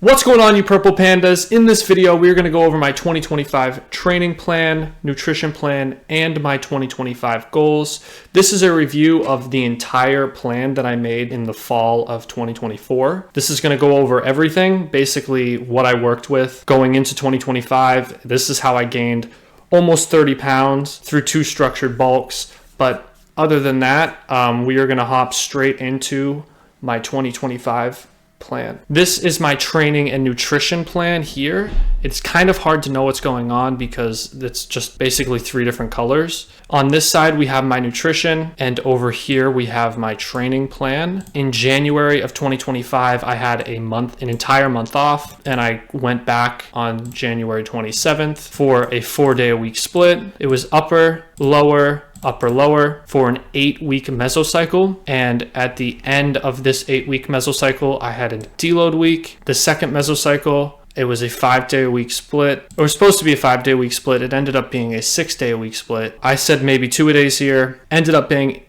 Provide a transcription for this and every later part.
What's going on, you purple pandas? In this video, we're going to go over my 2025 training plan, nutrition plan, and my 2025 goals. This is a review of the entire plan that I made in the fall of 2024. This is going to go over everything, basically what I worked with going into 2025. This is how I gained almost 30 pounds through 2 structured bulks. But other than that, we are going to hop straight into my 2025 plan. This is my training and nutrition plan here. It's kind of hard to know what's going on because it's just basically 3 different colors. On this side, we have my nutrition, and over here we have my training plan. In January of 2025, I had an entire month off, and I went back on January 27th for a 4-day-a-week split. It was upper, lower, upper lower for an 8-week mesocycle, and at the end of this 8-week mesocycle I had a deload week. The second mesocycle, it was a 5-day-a-week split. It was supposed to be a 5-day-a-week split. It ended up being a 6-day-a-week split. I said maybe 2-a-days here. Ended up being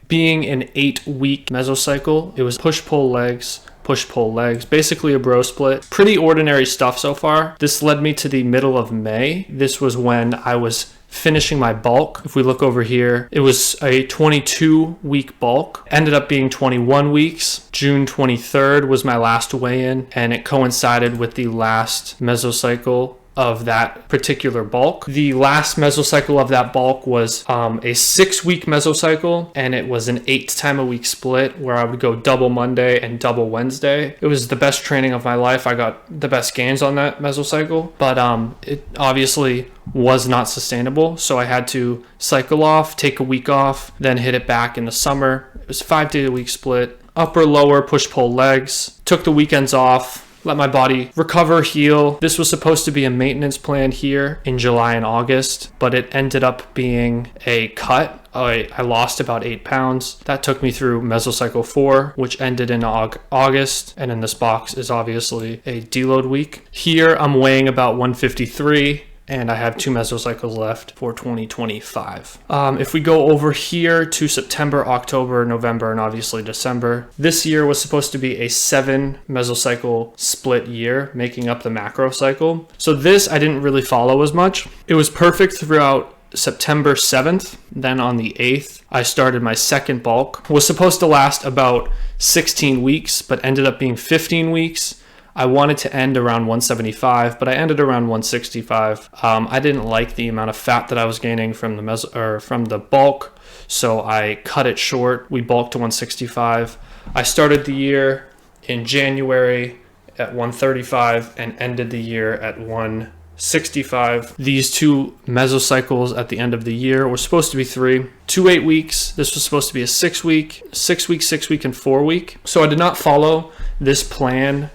an 8-week mesocycle. It was push-pull legs, push-pull legs, basically a bro split. Pretty ordinary stuff so far. This led me to the middle of May. This was when I was finishing my bulk. If we look over here, it was a 22-week bulk. Ended up being 21 weeks. June 23rd was my last weigh-in, and it coincided with the last mesocycle of that particular bulk. The last mesocycle of that bulk was a 6-week mesocycle, and it was an 8-time-a-week split where I would go double Monday and double Wednesday. It was the best training of my life. I got the best gains on that mesocycle, but it obviously was not sustainable, so I had to cycle off, take a week off, then hit it back in the summer. It was a 5-day-a-week split, upper lower push-pull legs, took the weekends off, let my body recover, heal. This was supposed to be a maintenance plan here in July and August, but it ended up being a cut. I lost about 8 pounds. That took me through mesocycle 4, which ended in August. And in this box is obviously a deload week. Here I'm weighing about 153. And I have 2 mesocycles left for 2025. If we go over here to September, October, November, and obviously December, this year was supposed to be a 7 mesocycle split year, making up the macro cycle. So this I didn't really follow as much. It was perfect throughout September 7th. Then on the 8th, I started my second bulk. It was supposed to last about 16 weeks, but ended up being 15 weeks. I wanted to end around 175, but I ended around 165. I didn't like the amount of fat that I was gaining from the bulk, so I cut it short. We bulked to 165. I started the year in January at 135 and ended the year at 165. These 2 mesocycles at the end of the year were supposed to be 3. 2 8 weeks. This was supposed to be a 6-week, 6-week, 6-week, and 4-week. So I did not follow this plan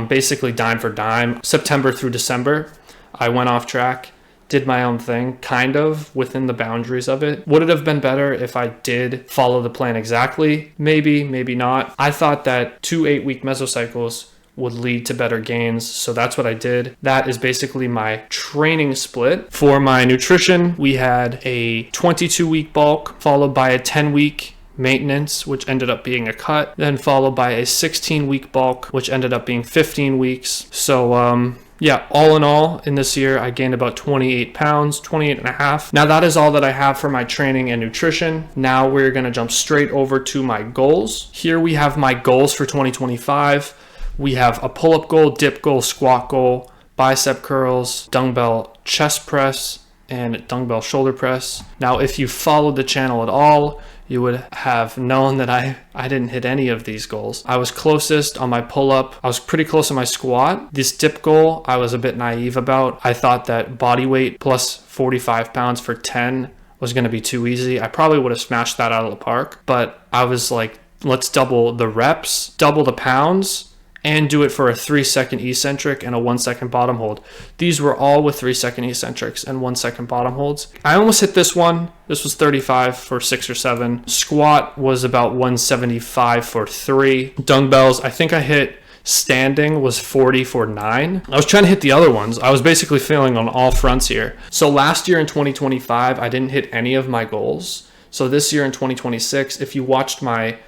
basically dime for dime. September through December, I went off track, did my own thing, kind of within the boundaries of it. Would it have been better if I did follow the plan exactly? Maybe, maybe not. I thought that 2 8-week mesocycles would lead to better gains, so that's what I did. That is basically my training split. For my nutrition, we had a 22-week bulk followed by a 10-week maintenance, which ended up being a cut, then followed by a 16-week bulk, which ended up being 15 weeks. So yeah, all in all, in this year, I gained about 28 pounds, 28 and a half. Now that is all that I have for my training and nutrition. Now we're going to jump straight over to my goals. Here we have my goals for 2025. We have a pull-up goal, dip goal, squat goal, bicep curls, dumbbell chest press, and dumbbell shoulder press. Now, if you followed the channel at all, you would have known that I didn't hit any of these goals. I was closest on my pull-up. I was pretty close on my squat. This dip goal, I was a bit naive about. I thought that body weight plus 45 pounds for 10 was going to be too easy. I probably would have smashed that out of the park. But I was like, let's double the reps, double the pounds, and do it for a 3-second eccentric and a 1-second bottom hold. These were all with 3-second eccentrics and 1-second bottom holds. I almost hit this one. This was 35 for 6 or 7. Squat was about 175 for 3. Dumbbells, I think I hit standing was 40 for 9. I was trying to hit the other ones. I was basically failing on all fronts here. So last year in 2025, I didn't hit any of my goals. So this year in 2026, if you watched my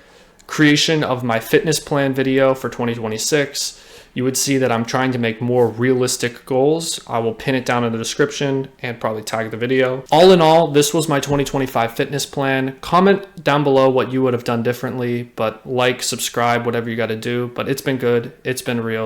creation of my fitness plan video for 2026, you would see that I'm trying to make more realistic goals. I will pin it down in the description and probably tag the video. All in all, this was my 2025 fitness plan. Comment down below what you would have done differently, but like, subscribe, whatever you got to do. But it's been good. It's been real.